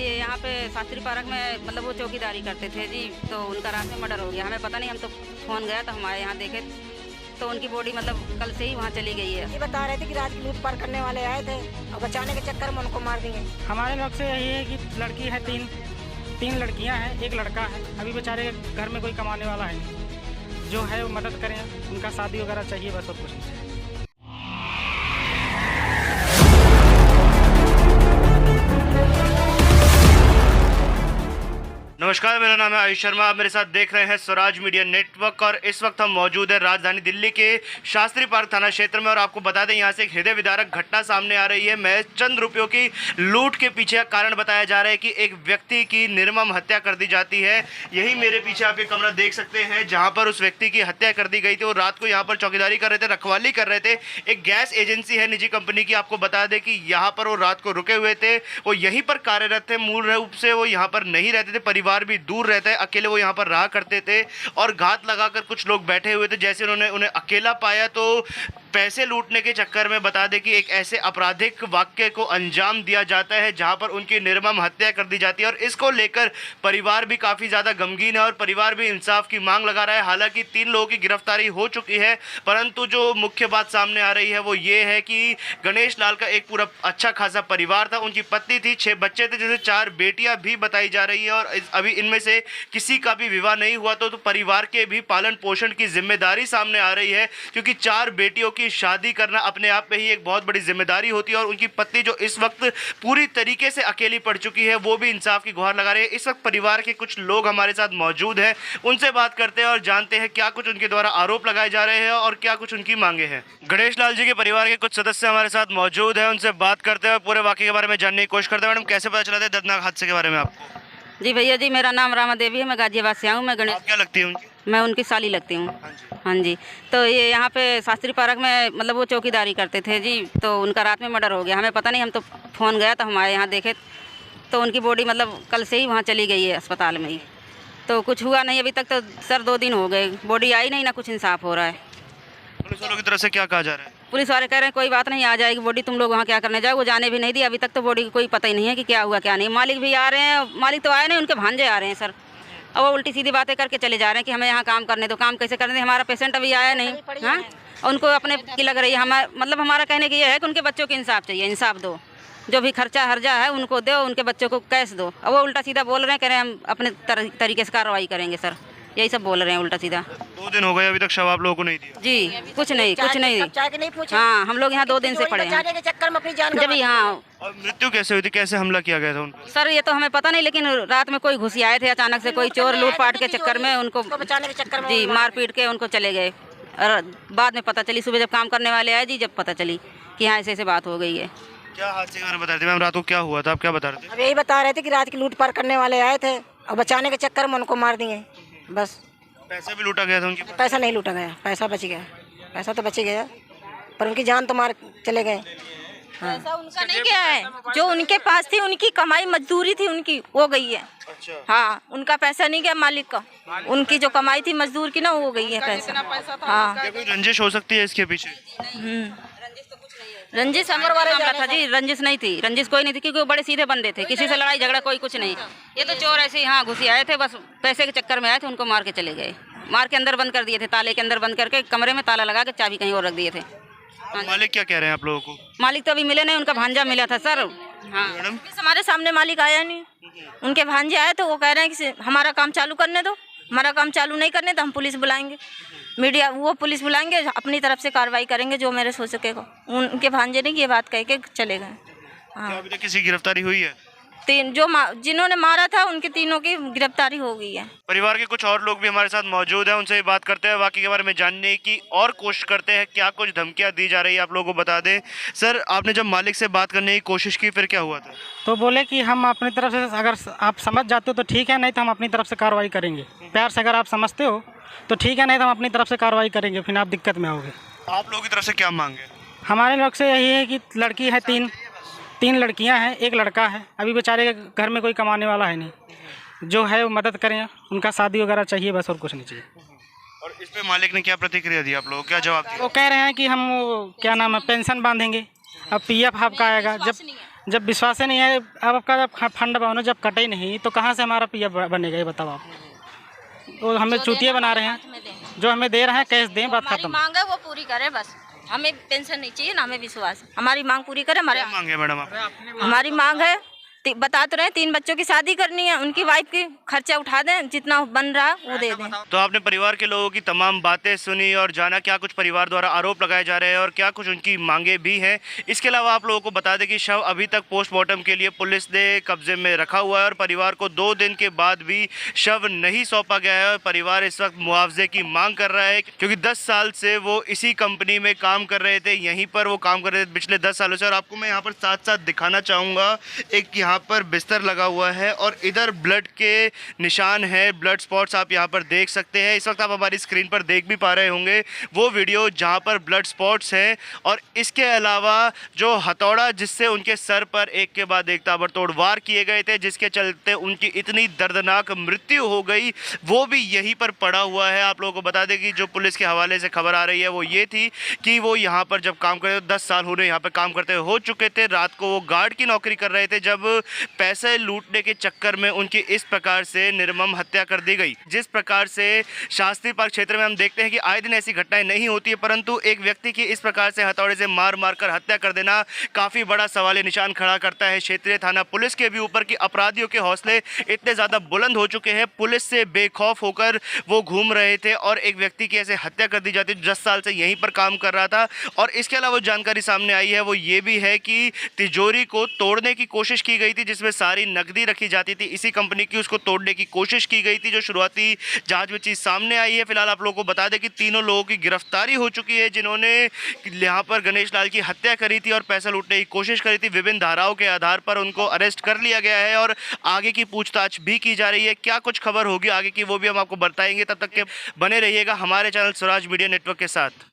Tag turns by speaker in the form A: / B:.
A: ये यहाँ पे शास्त्री पार्क में मतलब वो चौकीदारी करते थे जी, तो उनका रात में मर्डर हो गया। हमें पता नहीं, हम तो फ़ोन गया तो हमारे यहाँ देखे तो उनकी बॉडी मतलब कल से ही वहाँ चली गई है।
B: ये बता रहे थे कि रात की लूट पाट करने वाले आए थे और बचाने के चक्कर में उनको मार दिए।
C: हमारे लोग से यही है कि लड़की है, तीन लड़कियां हैं, एक लड़का है। अभी बेचारे घर में कोई कमाने वाला है नहीं, जो है वो मदद करें, उनका शादी वगैरह चाहिए, बस और कुछ नहीं।
D: नमस्कार, मेरा नाम है आयुष शर्मा। आप मेरे साथ देख रहे हैं स्वराज मीडिया नेटवर्क और इस वक्त हम मौजूद हैं राजधानी दिल्ली के शास्त्री पार्क थाना क्षेत्र में। और आपको बता दें, यहाँ से एक हृदय विदारक घटना सामने आ रही है। महज चंद रुपयों की लूट के पीछे कारण बताया जा रहा है कि एक व्यक्ति की निर्मम हत्या कर दी जाती है। यही मेरे पीछे आप ये कमरा देख सकते हैं जहाँ पर उस व्यक्ति की हत्या कर दी गई थी। और रात को यहाँ पर चौकीदारी कर रहे थे, रखवाली कर रहे थे। एक गैस एजेंसी है निजी कंपनी की। आपको बता दें कि यहाँ पर वो रात को रुके हुए थे, वो यहीं पर कार्यरत थे। मूल रूप से वो यहाँ पर नहीं रहते थे, परिवार भी दूर रहता है, अकेले वो यहाँ पर रहा करते थे। और घात लगाकर कुछ लोग बैठे हुए थे। जैसे उन्होंने उन्हें अकेला पाया तो पैसे लूटने के चक्कर में बता दें कि एक ऐसे आपराधिक वाक्य को अंजाम दिया जाता है जहां पर उनकी निर्मम हत्या कर दी जाती है। और इसको लेकर परिवार भी काफ़ी ज़्यादा गमगीन है और परिवार भी इंसाफ की मांग लगा रहा है। हालांकि 3 लोगों की गिरफ्तारी हो चुकी है, परंतु जो मुख्य बात सामने आ रही है वो ये है कि गणेश लाल का एक पूरा अच्छा खासा परिवार था। उनकी पत्नी थी, 6 बच्चे थे, जैसे 4 बेटियां भी बताई जा रही है। और अभी इनमें से किसी का भी विवाह नहीं हुआ तो परिवार के भी पालन पोषण की जिम्मेदारी सामने आ रही है, क्योंकि 4 बेटियों की शादी करना अपने आप में ही एक बहुत बड़ी जिम्मेदारी होती है। और उनकी पत्नी जो इस वक्त पूरी तरीके से अकेली पड़ चुकी है, वो भी इंसाफ की गुहार लगा रही है। इस वक्त परिवार के कुछ लोग हमारे साथ मौजूद हैं, उनसे बात करते हैं और जानते हैं क्या कुछ उनके द्वारा आरोप लगाए जा रहे हैं और क्या कुछ उनकी मांगे हैं। गणेश लाल जी के परिवार के कुछ सदस्य हमारे साथ मौजूद हैं, उनसे बात करते हैं और पूरे वाकये के बारे में जानने की कोशिश करते हैं। मैडम, कैसे पता चला था दर्दनाक हादसे के बारे में आपको?
A: जी भैया जी, मेरा नाम रामा देवी है, मैं गाजियाबाद से आऊँ। मैं गणेश,
D: क्या लगती है उनकी?
A: मैं उनकी साली लगती हूँ। हाँ जी, तो ये यहाँ पे शास्त्री पार्क में मतलब वो चौकीदारी करते थे जी, तो उनका रात में मर्डर हो गया। हमें पता नहीं, हम तो फ़ोन गया तो हमारे यहाँ देखे तो उनकी बॉडी मतलब कल से ही वहाँ चली गई है अस्पताल में ही। तो कुछ हुआ नहीं अभी तक, तो सर 2 दिन हो गए, बॉडी आई नहीं, ना कुछ इंसाफ हो रहा है।
D: पुलिस वालों की तरफ से क्या कहा जा रहा है?
A: पुलिस वाले कह रहे हैं कोई बात नहीं, आ जाएगी बॉडी, तुम लोग वहाँ क्या करने जाओ। वो जाने भी नहीं दी अभी तक, तो बॉडी की कोई पता ही नहीं है कि क्या हुआ क्या नहीं। मालिक भी आ रहे हैं, मालिक तो आए नहीं, उनके भांजे आ रहे हैं सर। अब वो उल्टी सीधी बातें करके चले जा रहे हैं कि हमें यहाँ काम करने दो। काम कैसे करने? हमारा पेशेंट अभी आया नहीं। हाँ, उनको अपने की लग रही है। हमारा कहने की ये है कि उनके बच्चों को इंसाफ चाहिए, इंसाफ दो। जो भी खर्चा हर्जा है उनको दो, उनके बच्चों को कैश दो। अब वो उल्टा सीधा बोल रहे हैं, कह रहे हैं हम अपने तरीके से कार्रवाई करेंगे सर, यही सब बोल रहे हैं उल्टा सीधा।
D: 2 दिन हो गए, अभी तक शव आप लोगों को नहीं दिया?
A: जी कुछ नहीं। हाँ, हम लोग यहाँ 2 दिन से पड़े हैं जब। हाँ,
D: और मृत्यु कैसे हुई थी, कैसे हमला किया गया था उनको?
A: सर ये तो हमें पता नहीं, लेकिन रात में कोई घुसी आए थे अचानक से, कोई चोर लूटपाट के चक्कर में उनको
B: बचाने के चक्कर में
A: जी मार पीट के उनको चले गए। और बाद में पता चली, सुबह जब काम करने वाले आए जी, जब पता चली कि हाँ ऐसे बात हो गई है।
D: क्या हादसे के बारे में बता रहे थे मैम? रात को क्या हुआ था, आप क्या बता रहे थे?
B: अब यही बता रहे थे कि रात की लूट पाट करने वाले आए थे और बचाने के चक्कर में उनको मार दिए बस।
D: पैसे भी लूटा गया था उनकी?
B: पैसा नहीं लूटा गया, पैसा बच गया। पैसा तो बच ही गया, पर उनकी जान तो मार चले गए। हाँ।
E: पैसा उनका नहीं गया है, जो उनके पास थी, उनकी कमाई मजदूरी थी उनकी, वो गई है।
D: अच्छा।
E: हाँ, उनका पैसा नहीं गया मालिक का, उनकी जो कमाई थी मजदूर की ना, वो गई है पैसा। हाँ,
D: क्या कोई रंजिश हो सकती है इसके पीछे?
A: रंजिश हमर वाला मामला था जी, रंजिश नहीं थी, रंजिश कोई नहीं थी, क्योंकि वो बड़े सीधे बंदे थे, किसी से लड़ाई झगड़ा कोई कुछ नहीं। ये तो चोर ऐसे ही हाँ घुसी आए थे, बस पैसे के चक्कर में आए थे, उनको मार के चले गए। मार के अंदर बंद कर दिए थे, ताले के अंदर बंद करके कमरे में ताला लगा के चाबी कहीं और रख दिए थे।
D: मालिक क्या कह रहे हैं आप लोगों को?
A: मालिक तो अभी मिले नहीं, उनका भांजा मिला था सर। हाँ,
D: मैडम,
E: हमारे सामने मालिक आया नहीं, उनके भांजे आए तो वो कह रहे हैं कि हमारा काम चालू करने दो, हमारा काम चालू नहीं करने तो हम पुलिस बुलाएंगे, मीडिया वो पुलिस बुलाएंगे, अपनी तरफ से कार्रवाई करेंगे जो मेरे हो सकेगा। उनके भांजे ने ये बात कह के चले गए। हाँ,
D: अभी तक किसी की गिरफ्तारी हुई है?
E: 3 जो जिन्होंने मारा था उनके 3 की गिरफ्तारी हो गई है।
D: परिवार के कुछ और लोग भी हमारे साथ मौजूद हैं, उनसे भी बात करते हैं, वाकई के बारे में जानने की और कोशिश करते हैं, क्या कुछ धमकियां दी जा रही है आप लोगों को बता दें। सर, आपने जब मालिक से बात करने की कोशिश की, फिर क्या हुआ था?
C: तो बोले कि हम अपनी तरफ से, अगर आप समझ जाते हो तो ठीक है, नहीं तो हम अपनी तरफ से कार्रवाई करेंगे। प्यार से अगर आप समझते हो तो ठीक है, नहीं तो हम अपनी तरफ से कार्रवाई करेंगे, फिर आप दिक्कत में आओगे।
D: आप लोगों की तरफ से क्या मांगे?
C: हमारे लोग से यही है कि लड़की है, तीन लड़कियां हैं, एक लड़का है। अभी बेचारे घर में कोई कमाने वाला है नहीं, जो है वो मदद करें, उनका शादी वगैरह चाहिए, बस और कुछ नहीं चाहिए।
D: और इस पे मालिक ने क्या प्रतिक्रिया दी, आप लोगों को क्या जवाब दिया?
C: वो कह रहे हैं कि हम वो क्या नाम है, पेंशन बांधेंगे, अब PF आपका आएगा, जब विश्वास ही नहीं है, अब आपका जब फंड बनो जब कटे ही नहीं तो कहाँ से हमारा पीएफ बनेगा, ये बताओ आप। वो हमें चूतिया बना रहे हैं, जो हमें दे रहे हैं कैश दें, बात
E: हमारी
C: खत्म।
E: मांग है वो पूरी करे बस, हमें पेंशन नहीं चाहिए ना हमें विश्वास, हमारी मांग पूरी करे। हमारे
D: क्या मांगे मैडम आप?
E: हमारी मांग है बता तो रहे 3 बच्चों की शादी करनी है, उनकी वाइफ की खर्चा उठा दें, जितना बन रहा वो दे दें।
D: तो आपने परिवार के लोगों की तमाम बातें सुनी और जाना क्या कुछ परिवार द्वारा आरोप लगाए जा रहे हैं और क्या कुछ उनकी मांगे भी हैं। इसके अलावा आप लोगों को बता दें कि शव अभी तक पोस्टमार्टम के लिए पुलिस ने कब्जे में रखा हुआ है और परिवार को 2 दिन के बाद भी शव नहीं सौंपा गया है और परिवार इस वक्त मुआवजे की मांग कर रहा है, क्योंकि 10 साल से वो इसी कंपनी में काम कर रहे थे, यहीं पर वो काम कर रहे थे पिछले 10 सालों से। और आपको मैं यहाँ पर साथ साथ दिखाना चाहूँगा, एक यहाँ पर बिस्तर लगा हुआ है और इधर ब्लड के निशान है, ब्लड स्पॉट्स आप यहाँ पर देख सकते हैं। इस वक्त आप हमारी स्क्रीन पर देख भी पा रहे होंगे वो वीडियो जहाँ पर ब्लड स्पॉट्स हैं। और इसके अलावा जो हथौड़ा जिससे उनके सर पर एक के बाद एक ताबड़तोड़ वार किए गए थे, जिसके चलते उनकी इतनी दर्दनाक मृत्यु हो गई, वो भी यहीं पर पड़ा हुआ है। आप लोगों को बता दें कि जो पुलिस के हवाले से खबर आ रही है वो ये थी कि वो यहाँ पर जब काम करते 10 साल उन्हें यहाँ पर काम करते हो चुके थे। रात को वो गार्ड की नौकरी कर रहे थे जब पैसे लूटने के चक्कर में उनकी इस प्रकार से निर्मम हत्या कर दी गई। जिस प्रकार से शास्त्री पार्क क्षेत्र में हम देखते हैं कि आए दिन ऐसी घटनाएं नहीं होती है, परंतु एक व्यक्ति की इस प्रकार से हथौड़े से मार मार कर हत्या कर देना काफ़ी बड़ा सवालिया निशान खड़ा करता है क्षेत्रीय थाना पुलिस के भी ऊपर कि अपराधियों के हौसले इतने ज़्यादा बुलंद हो चुके हैं, पुलिस से बेखौफ होकर वो घूम रहे थे और एक व्यक्ति की ऐसे हत्या कर दी जाती, 10 साल से यहीं पर काम कर रहा था। और इसके अलावा जानकारी सामने आई है वो ये भी है कि तिजोरी को तोड़ने की कोशिश की गई थी, जिसमें सारी नकदी रखी जाती थी इसी कंपनी की, उसको तोड़ने की कोशिश की गई थी, जो शुरुआती जांच में चीज़ सामने आई है। फिलहाल आप लोगों को बता दें कि 3 लोगों की गिरफ्तारी हो चुकी है जिन्होंने यहाँ पर गणेश लाल की हत्या करी थी और पैसा लूटने की कोशिश करी थी। विभिन्न धाराओं के आधार पर उनको अरेस्ट कर लिया गया है और आगे की पूछताछ भी की जा रही है। क्या कुछ खबर होगी आगे की वो भी हम आपको बताएंगे, तब तक के बने रहिएगा हमारे चैनल स्वराज मीडिया नेटवर्क के साथ।